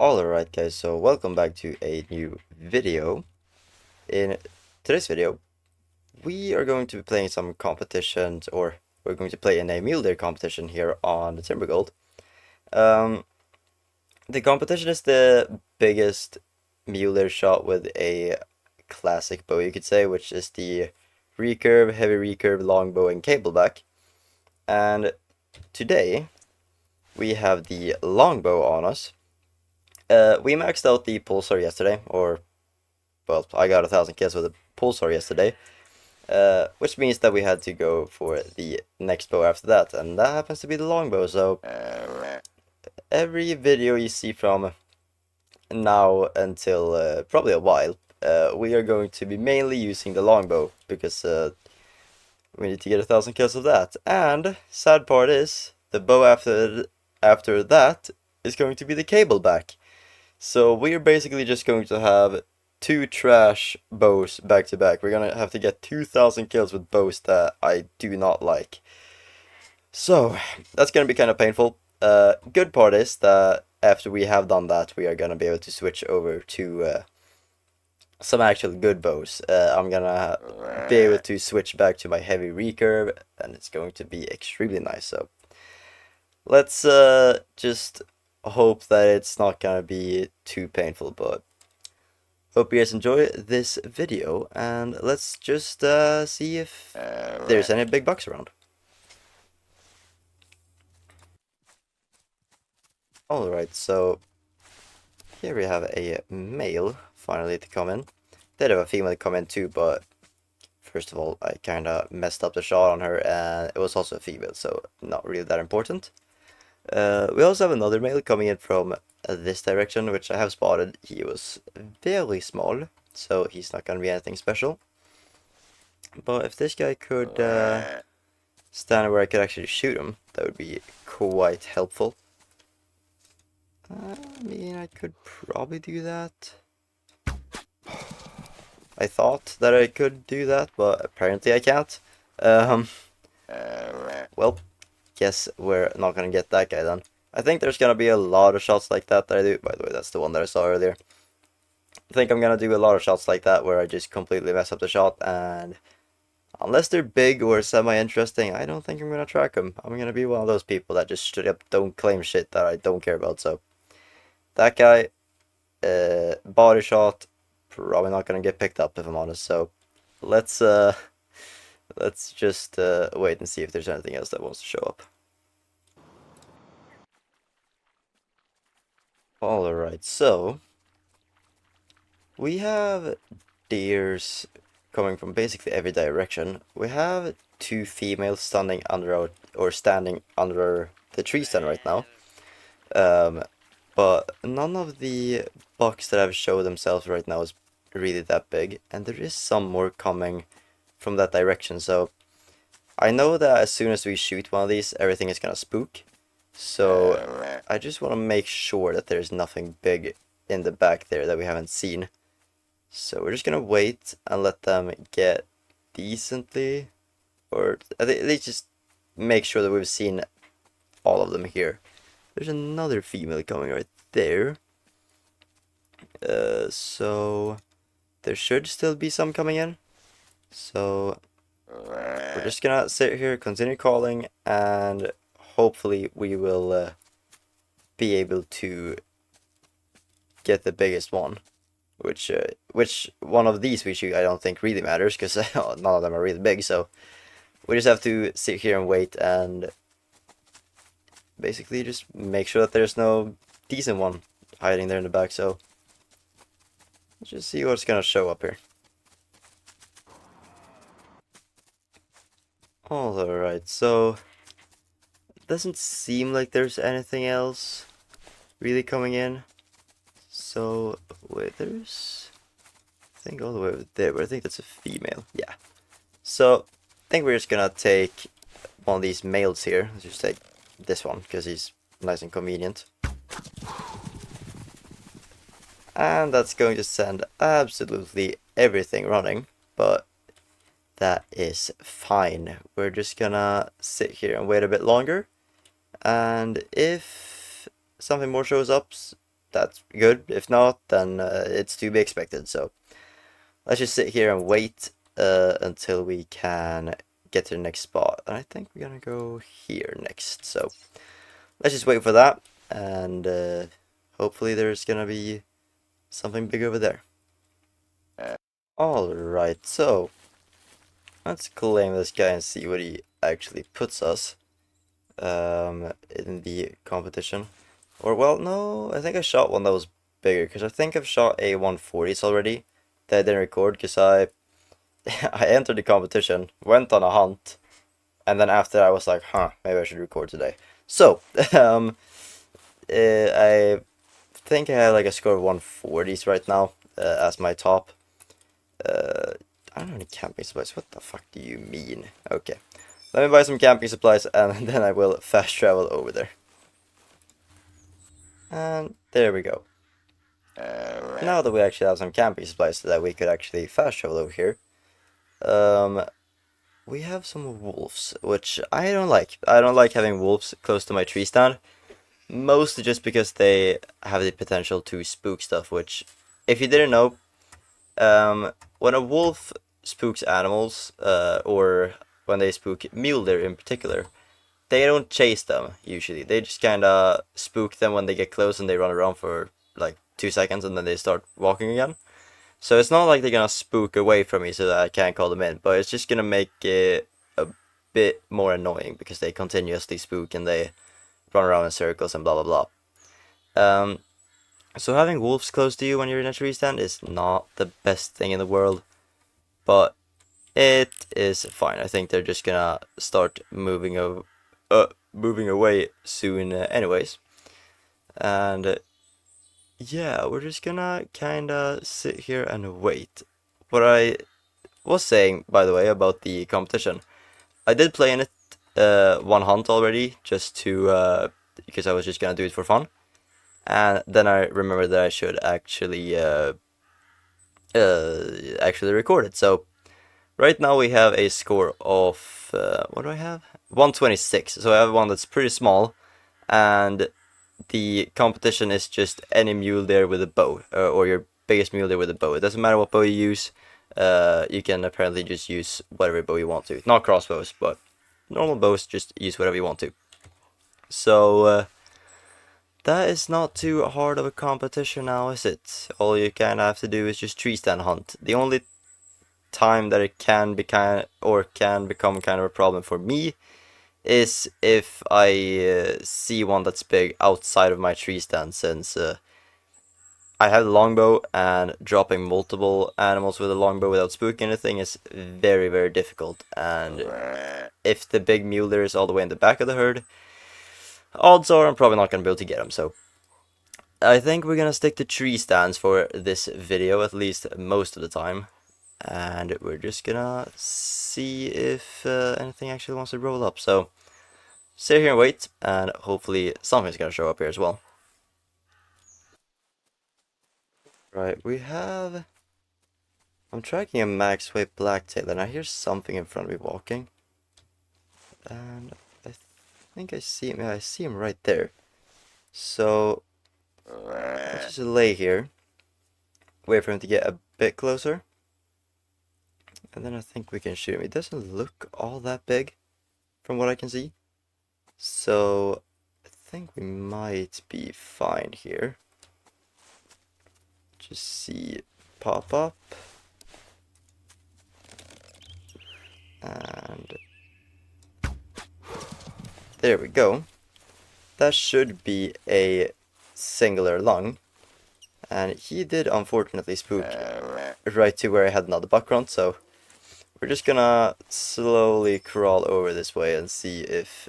Alright guys, so welcome back to a new video. In today's video, we are going to be playing some competitions, or we're going to play in a mule deer competition here on the timbergold. The competition is the biggest mule deer shot with a classic bow, you could say, which is the recurve, heavy recurve, longbow, and cableback. And today, we have the longbow on us. We maxed out the pulsar yesterday, or, well, I got 1,000 kills with a pulsar yesterday, which means that we had to go for the next bow after that, and that happens to be the longbow. So every video you see from now until probably a while, we are going to be mainly using the longbow, because we need to get 1,000 kills of that. And sad part is, the bow after that is going to be the cableback. So we're basically just going to have two trash bows back to back. We're gonna have to get 2,000 kills with bows that I do not like. So that's gonna be kind of painful. Good part is that after we have done that, we are gonna be able to switch over to some actual good bows. I'm gonna be able to switch back to my heavy recurve, and it's going to be extremely nice. So let's just hope that it's not gonna be too painful, but hope you guys enjoy this video, and let's just see if there's any big bucks around. Alright, so here we have a male finally to come in. Did have a female come in too, but first of all, I kinda messed up the shot on her, and it was also a female, so not really that important. We also have another male coming in from this direction, which I have spotted. He was very small, so he's not gonna be anything special. But if this guy could stand where I could actually shoot him, that would be quite helpful. I mean, I could probably do that. I thought that I could do that, but apparently I can't. Well, guess we're not gonna get that guy then. I think there's gonna be a lot of shots like that I do. By the way, that's the one that I saw earlier. I think I'm gonna do a lot of shots like that where I just completely mess up the shot, and unless they're big or semi-interesting, I don't think I'm gonna track them. I'm gonna be one of those people that just straight up don't claim shit that I don't care about. So that guy, body shot, probably not gonna get picked up if I'm honest. So let's just wait and see if there's anything else that wants to show up. Alright, so we have deers coming from basically every direction. We have two females standing under the tree stand right now. But none of the bucks that have showed themselves right now is really that big, and there is some more coming from that direction. So I know that as soon as we shoot one of these, everything is gonna spook. So I just want to make sure that there's nothing big in the back there that we haven't seen. So we're just gonna wait and let them get decently, or at least just make sure that we've seen all of them here. There's another female coming right there. So there should still be some coming in. So we're just gonna sit here, continue calling, and hopefully we will be able to get the biggest one. Which one of these we shoot I don't think really matters, because none of them are really big. So we just have to sit here and wait, and basically just make sure that there's no decent one hiding there in the back. So let's just see what's gonna show up here. Alright, so it doesn't seem like there's anything else really coming in. So wait, there's, I think all the way over there, but I think that's a female. Yeah. So I think we're just gonna take one of these males here. Let's just take this one because he's nice and convenient. And that's going to send absolutely everything running, but that is fine. We're just gonna sit here and wait a bit longer, and if something more shows up, that's good. If not, then it's to be expected. So let's just sit here and wait until we can get to the next spot. And I think we're gonna go here next. So let's just wait for that, and hopefully there's gonna be something big over there. Alright, so let's claim this guy and see what he actually puts us in the competition. Or, well, no, I think I shot one that was bigger, because I think I've shot a 140s already that I didn't record, because I I entered the competition, went on a hunt, and then after I was like, huh, maybe I should record today. So, I think I have like a score of 140s right now as my top. I don't have any camping supplies. What the fuck do you mean? Okay. Let me buy some camping supplies and then I will fast travel over there. And there we go. Now that we actually have some camping supplies so that we could actually fast travel over here, we have some wolves, which I don't like. I don't like having wolves close to my tree stand, mostly just because they have the potential to spook stuff, which, if you didn't know, when a wolf spooks animals, or when they spook mule deer in particular, they don't chase them usually. They just kind of spook them when they get close and they run around for like 2 seconds and then they start walking again. So it's not like they're gonna spook away from me so that I can't call them in, but it's just gonna make it a bit more annoying because they continuously spook and they run around in circles and blah blah blah. So having wolves close to you when you're in a tree stand is not the best thing in the world, but it is fine. I think they're just gonna start moving away soon, anyways. And yeah, we're just gonna kinda sit here and wait. What I was saying, by the way, about the competition, I did play in it one hunt already, just to because I was just gonna do it for fun, and then I remembered that I should actually record it. So right now we have a score of what do I have? 126. So I have one that's pretty small, and the competition is just any mule deer with a bow, or your biggest mule deer with a bow. It doesn't matter what bow you use. You can apparently just use whatever bow you want to. Not crossbows, but normal bows, just use whatever you want to. So that is not too hard of a competition now, is it? All you kind of have to do is just tree stand hunt. The only time that it can become kind of a problem for me is if I see one that's big outside of my tree stand, since I have a longbow and dropping multiple animals with a longbow without spooking anything is very, very difficult. And if the big mule deer is all the way in the back of the herd, odds are I'm probably not going to be able to get him. So I think we're going to stick to tree stands for this video, at least most of the time. And we're just gonna see if anything actually wants to roll up. So sit here and wait, and hopefully something's gonna show up here as well. Right, we have... I'm tracking a max weight blacktail, and I hear something in front of me walking. And I think I see him. Yeah, I see him right there. So let's just lay here, wait for him to get a bit closer, and then I think we can shoot him. It doesn't look all that big from what I can see. So I think we might be fine here. Just see pop up. And there we go. That should be a singular lung. And he did unfortunately spook right to where I had another buckrunt, so we're just gonna slowly crawl over this way and see if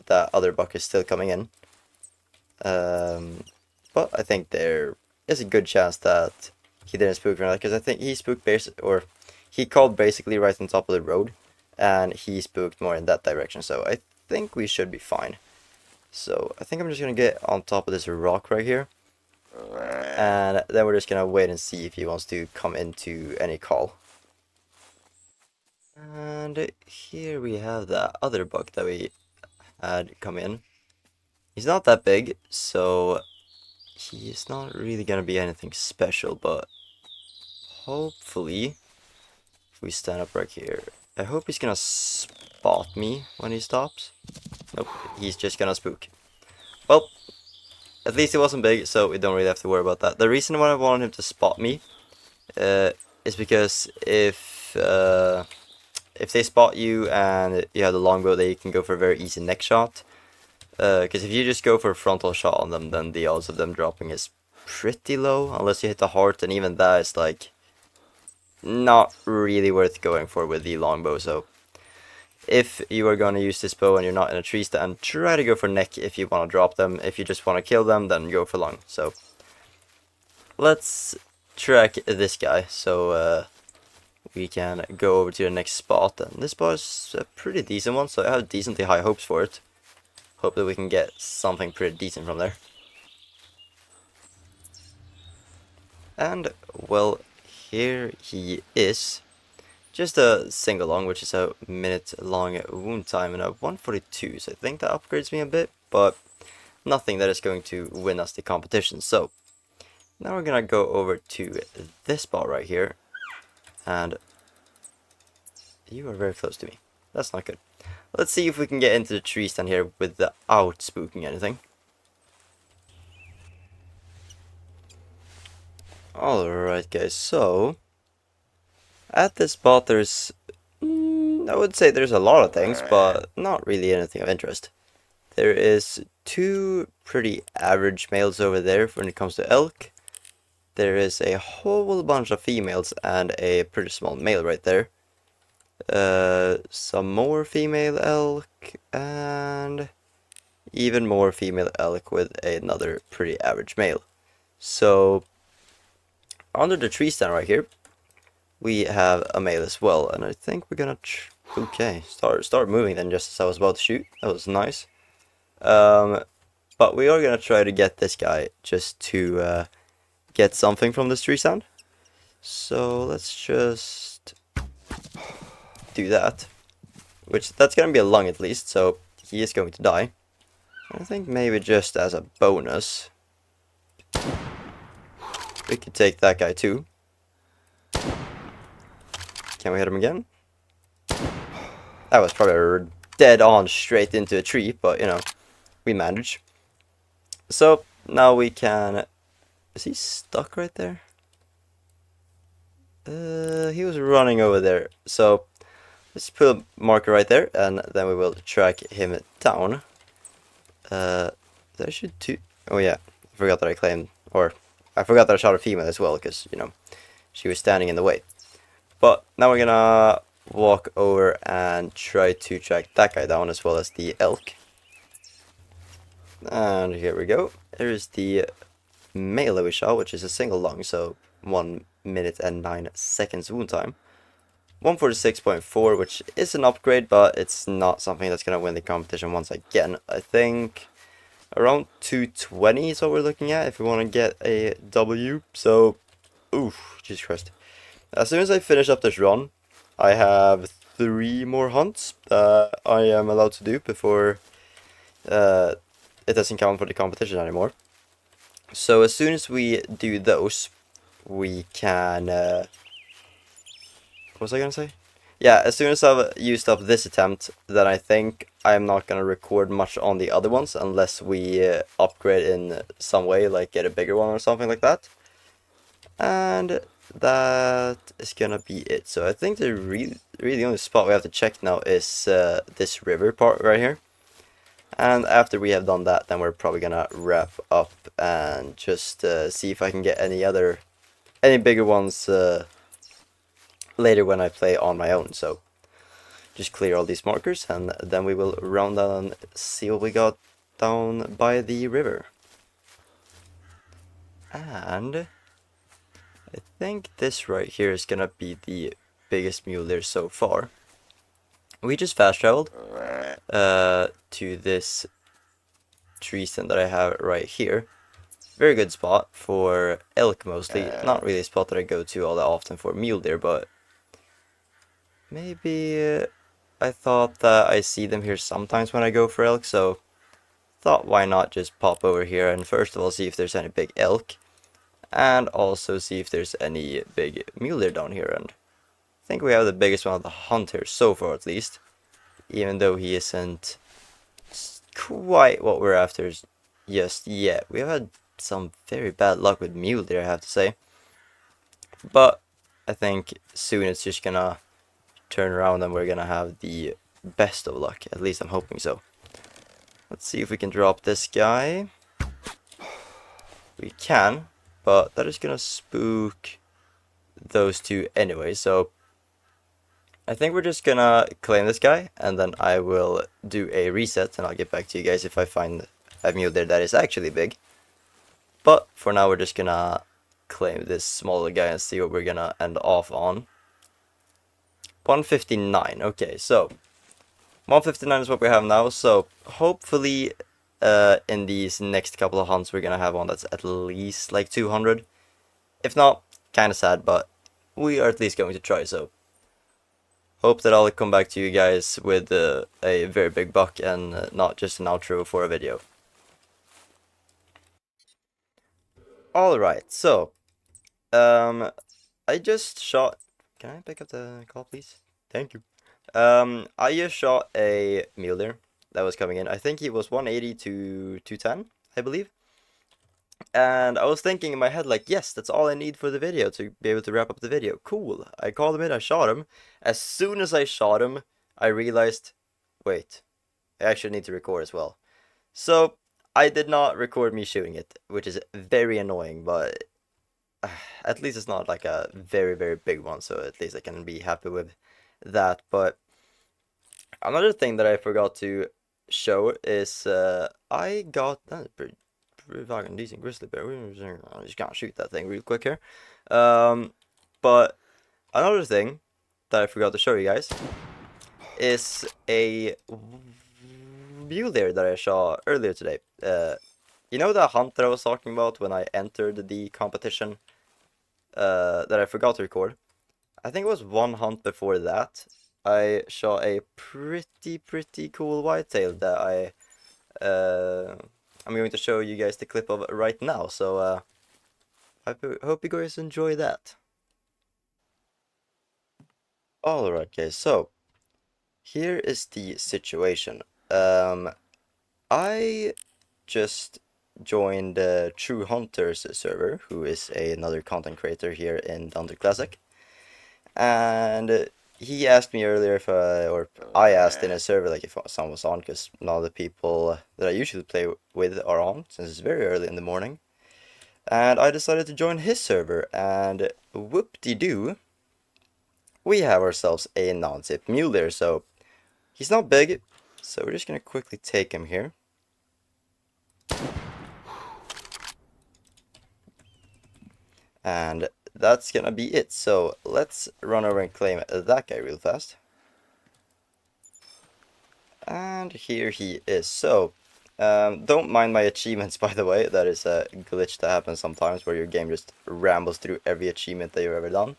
that other buck is still coming in. But I think there is a good chance that he didn't spook from that, because I think he spooked he called basically right on top of the road, and he spooked more in that direction, so I think we should be fine. So I think I'm just gonna get on top of this rock right here, and then we're just gonna wait and see if he wants to come into any call. And here we have the other buck that we had come in. He's not that big, so he's not really gonna be anything special, but hopefully, if we stand up right here, I hope he's gonna spot me when he stops. Nope, he's just gonna spook. Well, at least it wasn't big, so we don't really have to worry about that. The reason why I wanted him to spot me is because if they spot you and you have the longbow, then you can go for a very easy neck shot. Because if you just go for a frontal shot on them, then the odds of them dropping is pretty low, unless you hit the heart, and even that is like not really worth going for with the longbow. So if you are going to use this bow and you're not in a tree stand, try to go for neck if you want to drop them. If you just want to kill them, then go for long. So let's track this guy so we can go over to the next spot. And this spot is a pretty decent one, so I have decently high hopes for it. Hope that we can get something pretty decent from there. And, well, here he is. Just a single long, which is a minute long wound time and a 142. So I think that upgrades me a bit, but nothing that is going to win us the competition. So now we're gonna go over to this spot right here. And you are very close to me. That's not good. Let's see if we can get into the tree stand here without spooking anything. Alright guys, so at this spot there's, I would say there's a lot of things, but not really anything of interest. There is two pretty average males over there when it comes to elk. There is a whole bunch of females and a pretty small male right there. Some more female elk and even more female elk with another pretty average male. So under the tree stand right here, we have a male as well, and I think we're gonna okay, start moving then, just as I was about to shoot. That was nice. But we are gonna try to get this guy just to get something from this tree stand. So let's just do that. Which that's gonna be a lung at least, so he is going to die. I think maybe just as a bonus, we could take that guy too. Can we hit him again? That was probably dead on straight into a tree, but you know, we managed. So now we can... Is he stuck right there? He was running over there. So let's put a marker right there, and then we will track him down. There should two... Oh yeah, I forgot that I claimed, or I forgot that I shot a female as well, because, you know, she was standing in the way. But now we're gonna walk over and try to track that guy down, as well as the elk. And here we go. There's the male that we shot, which is a single lung, so 1 minute and 9 seconds wound time. 146.4, which is an upgrade, but it's not something that's gonna win the competition once again. I think around 220 is what we're looking at if we want to get a W. So, oof, Jesus Christ. As soon as I finish up this run, I have 3 more hunts I am allowed to do before it doesn't count for the competition anymore. So as soon as we do those, we can... what was I gonna say? Yeah, as soon as I've used up this attempt, then I think I'm not gonna record much on the other ones unless we upgrade in some way, like get a bigger one or something like that. And that is gonna be it. So I think the really the only spot we have to check now is this river part right here. And after we have done that, then we're probably gonna wrap up and just see if I can get any bigger ones later when I play on my own. So just clear all these markers, and then we will round down and see what we got down by the river. And I think this right here is gonna be the biggest mule there so far. We just fast traveled to this tree stand that I have right here. Very good spot for elk mostly. Not really a spot that I go to all that often for mule deer, but maybe I thought that I see them here sometimes when I go for elk, so thought why not just pop over here and first of all see if there's any big elk, and also see if there's any big mule deer down here. And I think we have the biggest one of the hunt here so far, at least, even though he isn't quite what we're after just yet. We have had some very bad luck with mule deer, I have to say, but I think soon it's just gonna turn around and we're gonna have the best of luck. At least I'm hoping so. Let's see if we can drop this guy. We can, but that is gonna spook those two anyway, so I think we're just gonna claim this guy, and then I will do a reset, and I'll get back to you guys if I find a mule there that is actually big. But for now, we're just gonna claim this smaller guy and see what we're gonna end off on. 159, okay, so 159 is what we have now, so hopefully in these next couple of hunts we're gonna have one that's at least like 200. If not, kinda sad, but we are at least going to try, so hope that I'll come back to you guys with a very big buck and not just an outro for a video. Alright, so I just shot... Can I pick up the call, please? Thank you. I just shot a mule deer that was coming in. I think he was 180 to 210, I believe. And I was thinking in my head, like, yes, that's all I need for the video to be able to wrap up the video. Cool. I called him in, I shot him. As soon as I shot him, I realized, wait, I actually need to record as well. So I did not record me shooting it, which is very annoying, but at least it's not like a very, very big one, so at least I can be happy with that. But another thing that I forgot to show is I got pretty fucking decent grizzly bear. I just can't shoot that thing real quick here. But another thing that I forgot to show you guys is a mule deer that I saw earlier today. You know that hunt that I was talking about when I entered the competition that I forgot to record? I think it was one hunt before that. I saw a pretty cool whitetail that I'm going to show you guys the clip of right now. So I hope you guys enjoy that. Alright guys, so here is the situation. I just joined True Hunters server, who is another content creator here in Thunder Classic, and he asked me earlier if I asked in a server like if someone was on, because none of the people that I usually play with are on, since it's very early in the morning, and I decided to join his server, and whoop-de-doo, we have ourselves a non-tip mule deer. So he's not big, so we're just gonna quickly take him here. And that's gonna be it. So let's run over and claim that guy real fast. And here he is. So don't mind my achievements, by the way. That is a glitch that happens sometimes where your game just rambles through every achievement that you've ever done.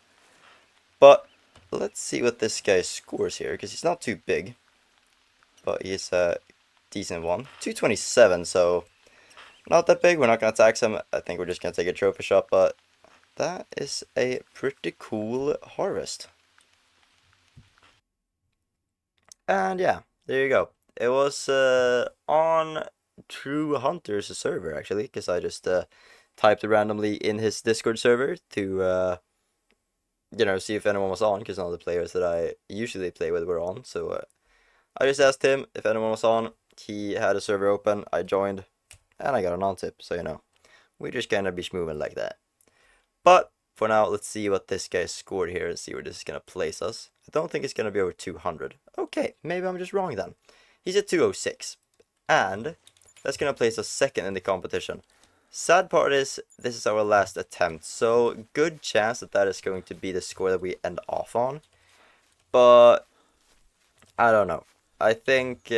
But let's see what this guy scores here, because he's not too big, but he's a decent one. 227, so not that big. We're not gonna tax him. I think we're just gonna take a trophy shot, but that is a pretty cool harvest. And yeah, there you go. It was on True Hunters server, actually, because I just typed randomly in his Discord server to you know, see if anyone was on, because none of the players that I usually play with were on. So I just asked him if anyone was on. He had a server open, I joined, and I got a non-tip. So, you know, we just kind of be moving like that. But for now, let's see what this guy scored here and see where this is going to place us. I don't think it's going to be over 200. Okay, maybe I'm just wrong then. He's at 206. And that's going to place us second in the competition. Sad part is, this is our last attempt, so good chance that that is going to be the score that we end off on. But I don't know. I think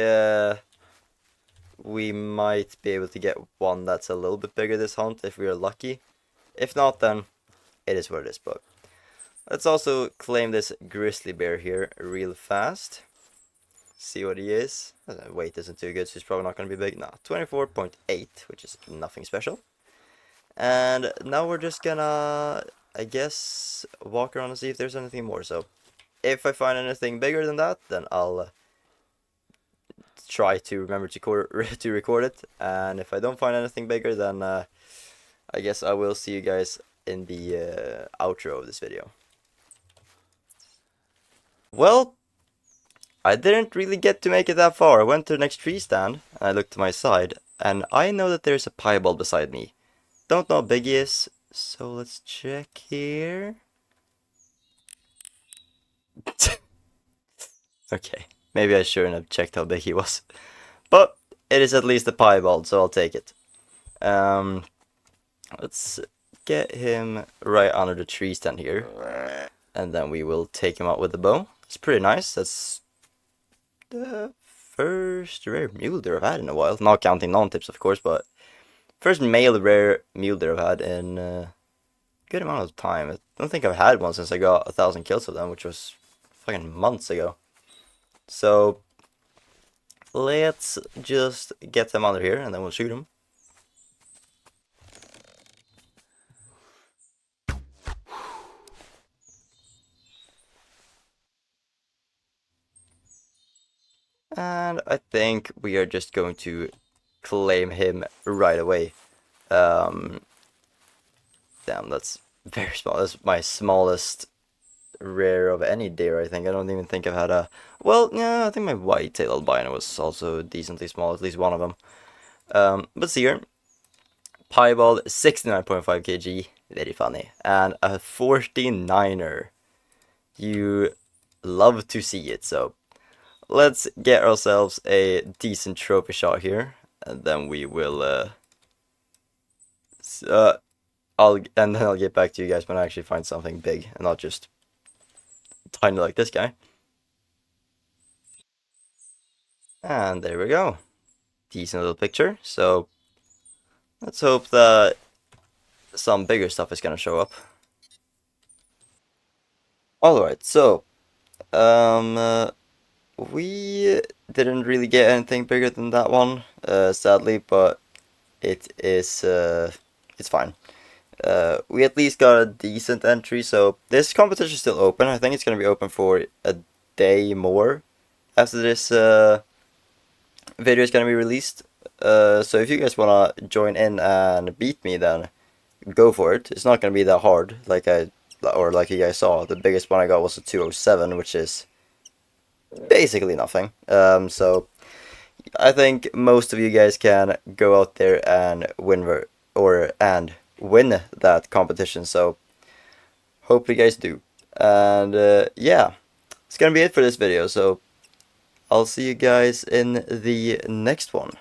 we might be able to get one that's a little bit bigger this hunt if we are lucky. If not, then it is what it is. But let's also claim this grizzly bear here real fast. See what he is. Weight isn't too good, so he's probably not going to be big. Nah, 24.8, which is nothing special. And now we're just gonna, I guess, walk around and see if there's anything more. So if I find anything bigger than that, then I'll try to remember to record it. And if I don't find anything bigger, then I guess I will see you guys in the outro of this video. Well, I didn't really get to make it that far. I went to the next tree stand, and I looked to my side, and I know that there's a piebald beside me. Don't know how big he is, so let's check here. Okay, maybe I shouldn't have checked how big he was. But it is at least a piebald, so I'll take it. Let's get him right under the tree stand here. And then we will take him out with the bow. It's pretty nice. That's the first rare mule deer I've had in a while. Not counting non-tips, of course, but first male rare mule deer I've had in a good amount of time. I don't think I've had one since I got 1,000 kills of them, which was fucking months ago. So let's just get them under here and then we'll shoot them. And I think we are just going to claim him right away. Damn, that's very small. That's my smallest rare of any deer, I think. I don't even think I've had a... Well, yeah, I think my white-tailed albino was also decently small, at least one of them. But see here. Piebald, 69.5 kg. Very funny. And a 49er. You love to see it, so... Let's get ourselves a decent trophy shot here, and then we will, I'll get back to you guys when I actually find something big, and not just tiny like this guy. And there we go. Decent little picture, so let's hope that some bigger stuff is gonna show up. Alright, so, we didn't really get anything bigger than that one, sadly, but it is, it's fine. We at least got a decent entry, so this competition is still open. I think it's going to be open for a day more after this video is going to be released. So if you guys want to join in and beat me, then go for it. It's not going to be that hard, like you guys saw. The biggest one I got was a 207, which is basically nothing. So I think most of you guys can go out there and win that competition, so hope you guys do. And yeah, it's gonna be it for this video, so I'll see you guys in the next one.